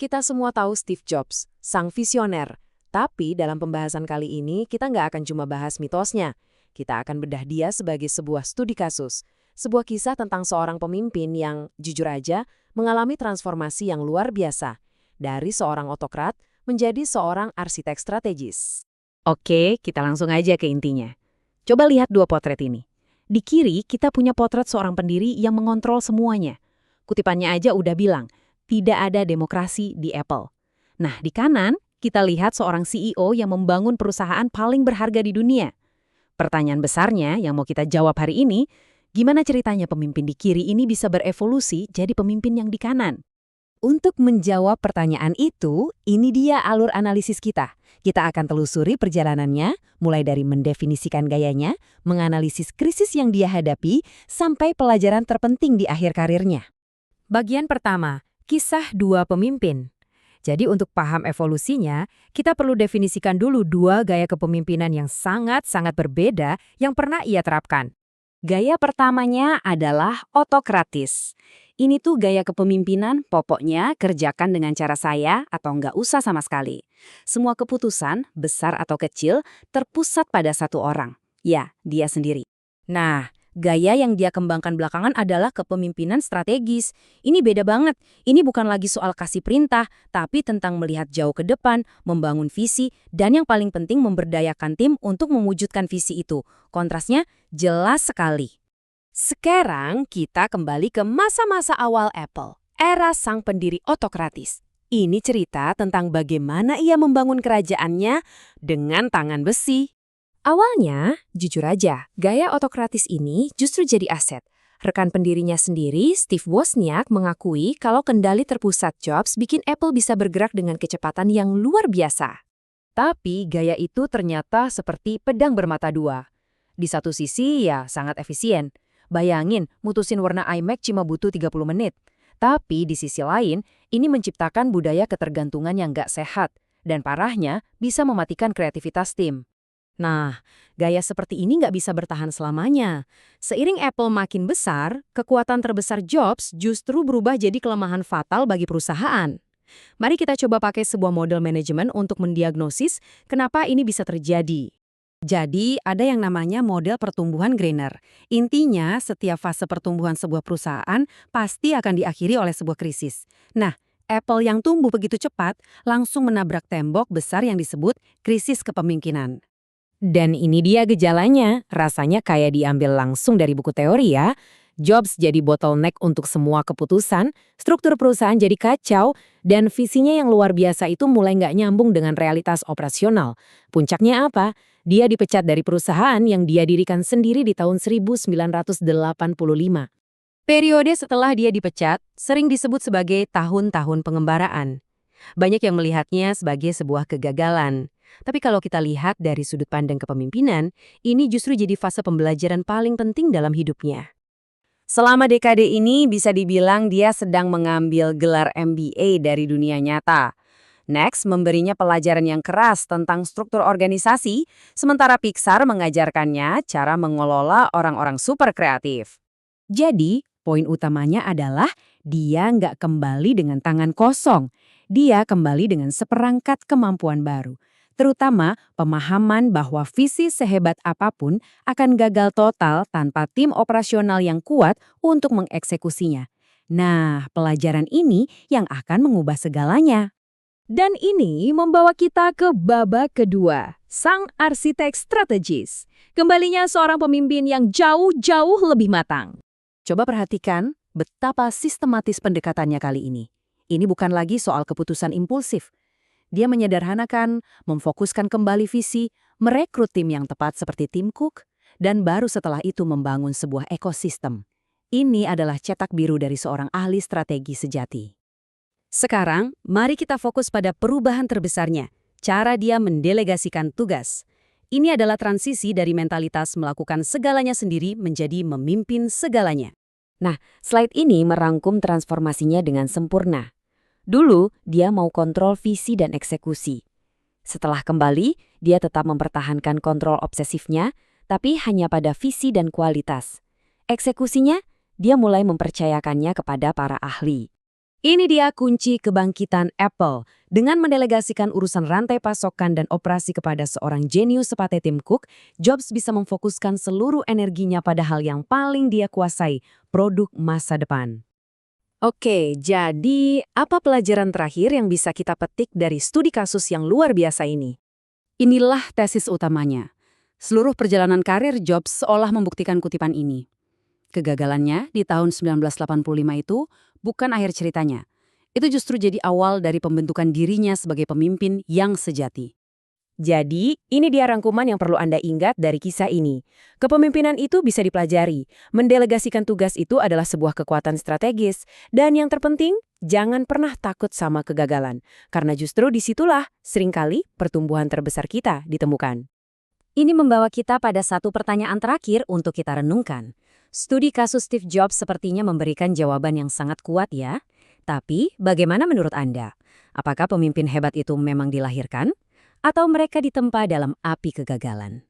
Kita semua tahu Steve Jobs, sang visioner. Tapi dalam pembahasan kali ini, kita nggak akan cuma bahas mitosnya. Kita akan bedah dia sebagai sebuah studi kasus. Sebuah kisah tentang seorang pemimpin yang, jujur aja, mengalami transformasi yang luar biasa. Dari seorang otokrat menjadi seorang arsitek strategis. Oke, kita langsung aja ke intinya. Coba lihat dua potret ini. Di kiri, kita punya potret seorang pendiri yang mengontrol semuanya. Kutipannya aja udah bilang, tidak ada demokrasi di Apple. Nah, di kanan, kita lihat seorang CEO yang membangun perusahaan paling berharga di dunia. Pertanyaan besarnya yang mau kita jawab hari ini, gimana ceritanya pemimpin di kiri ini bisa berevolusi jadi pemimpin yang di kanan? Untuk menjawab pertanyaan itu, ini dia alur analisis kita. Kita akan telusuri perjalanannya, mulai dari mendefinisikan gayanya, menganalisis krisis yang dia hadapi, sampai pelajaran terpenting di akhir karirnya. Bagian pertama, kisah dua pemimpin. Jadi untuk paham evolusinya, kita perlu definisikan dulu dua gaya kepemimpinan yang sangat-sangat berbeda yang pernah ia terapkan. Gaya pertamanya adalah otokratis. Ini tuh gaya kepemimpinan, pokoknya kerjakan dengan cara saya atau nggak usah sama sekali. Semua keputusan, besar atau kecil, terpusat pada satu orang. Ya, dia sendiri. Nah, gaya yang dia kembangkan belakangan adalah kepemimpinan strategis. Ini beda banget. Ini bukan lagi soal kasih perintah, tapi tentang melihat jauh ke depan, membangun visi, dan yang paling penting memberdayakan tim untuk mewujudkan visi itu. Kontrasnya jelas sekali. Sekarang kita kembali ke masa-masa awal Apple, era sang pendiri otokratis. Ini cerita tentang bagaimana ia membangun kerajaannya dengan tangan besi. Awalnya, jujur aja, gaya otokratis ini justru jadi aset. Rekan pendirinya sendiri, Steve Wozniak, mengakui kalau kendali terpusat Jobs bikin Apple bisa bergerak dengan kecepatan yang luar biasa. Tapi gaya itu ternyata seperti pedang bermata dua. Di satu sisi ya sangat efisien. Bayangin, mutusin warna iMac cuma butuh 30 menit. Tapi di sisi lain, ini menciptakan budaya ketergantungan yang nggak sehat. Dan parahnya, bisa mematikan kreativitas tim. Nah, gaya seperti ini nggak bisa bertahan selamanya. Seiring Apple makin besar, kekuatan terbesar Jobs justru berubah jadi kelemahan fatal bagi perusahaan. Mari kita coba pakai sebuah model manajemen untuk mendiagnosis kenapa ini bisa terjadi. Jadi, ada yang namanya model pertumbuhan Greiner. Intinya, setiap fase pertumbuhan sebuah perusahaan pasti akan diakhiri oleh sebuah krisis. Nah, Apple yang tumbuh begitu cepat langsung menabrak tembok besar yang disebut krisis kepemimpinan. Dan ini dia gejalanya, rasanya kayak diambil langsung dari buku teori ya. Jobs jadi bottleneck untuk semua keputusan, struktur perusahaan jadi kacau, dan visinya yang luar biasa itu mulai nggak nyambung dengan realitas operasional. Puncaknya apa? Dia dipecat dari perusahaan yang dia dirikan sendiri di tahun 1985. Periode setelah dia dipecat sering disebut sebagai tahun-tahun pengembaraan. Banyak yang melihatnya sebagai sebuah kegagalan. Tapi kalau kita lihat dari sudut pandang kepemimpinan, ini justru jadi fase pembelajaran paling penting dalam hidupnya. Selama dekade ini bisa dibilang dia sedang mengambil gelar MBA dari dunia nyata. Next memberinya pelajaran yang keras tentang struktur organisasi, sementara Pixar mengajarkannya cara mengelola orang-orang super kreatif. Jadi, poin utamanya adalah dia nggak kembali dengan tangan kosong. Dia kembali dengan seperangkat kemampuan baru. Terutama pemahaman bahwa visi sehebat apapun akan gagal total tanpa tim operasional yang kuat untuk mengeksekusinya. Nah, pelajaran ini yang akan mengubah segalanya. Dan ini membawa kita ke babak kedua, sang arsitek strategis. Kembalinya seorang pemimpin yang jauh-jauh lebih matang. Coba perhatikan betapa sistematis pendekatannya kali ini. Ini bukan lagi soal keputusan impulsif. Dia menyederhanakan, memfokuskan kembali visi, merekrut tim yang tepat seperti Tim Cook, dan baru setelah itu membangun sebuah ekosistem. Ini adalah cetak biru dari seorang ahli strategi sejati. Sekarang, mari kita fokus pada perubahan terbesarnya, cara dia mendelegasikan tugas. Ini adalah transisi dari mentalitas melakukan segalanya sendiri menjadi memimpin segalanya. Nah, slide ini merangkum transformasinya dengan sempurna. Dulu, dia mau kontrol visi dan eksekusi. Setelah kembali, dia tetap mempertahankan kontrol obsesifnya, tapi hanya pada visi dan kualitas. Eksekusinya, dia mulai mempercayakannya kepada para ahli. Ini dia kunci kebangkitan Apple. Dengan mendelegasikan urusan rantai pasokan dan operasi kepada seorang jenius seperti Tim Cook, Jobs bisa memfokuskan seluruh energinya pada hal yang paling dia kuasai, produk masa depan. Oke, jadi apa pelajaran terakhir yang bisa kita petik dari studi kasus yang luar biasa ini? Inilah tesis utamanya. Seluruh perjalanan karir Jobs seolah membuktikan kutipan ini. Kegagalannya di tahun 1985 itu bukan akhir ceritanya. Itu justru jadi awal dari pembentukan dirinya sebagai pemimpin yang sejati. Jadi, ini dia rangkuman yang perlu Anda ingat dari kisah ini. Kepemimpinan itu bisa dipelajari. Mendelegasikan tugas itu adalah sebuah kekuatan strategis. Dan yang terpenting, jangan pernah takut sama kegagalan. Karena justru disitulah seringkali pertumbuhan terbesar kita ditemukan. Ini membawa kita pada satu pertanyaan terakhir untuk kita renungkan. Studi kasus Steve Jobs sepertinya memberikan jawaban yang sangat kuat ya. Tapi, bagaimana menurut Anda? Apakah pemimpin hebat itu memang dilahirkan? Atau mereka ditempa dalam api kegagalan?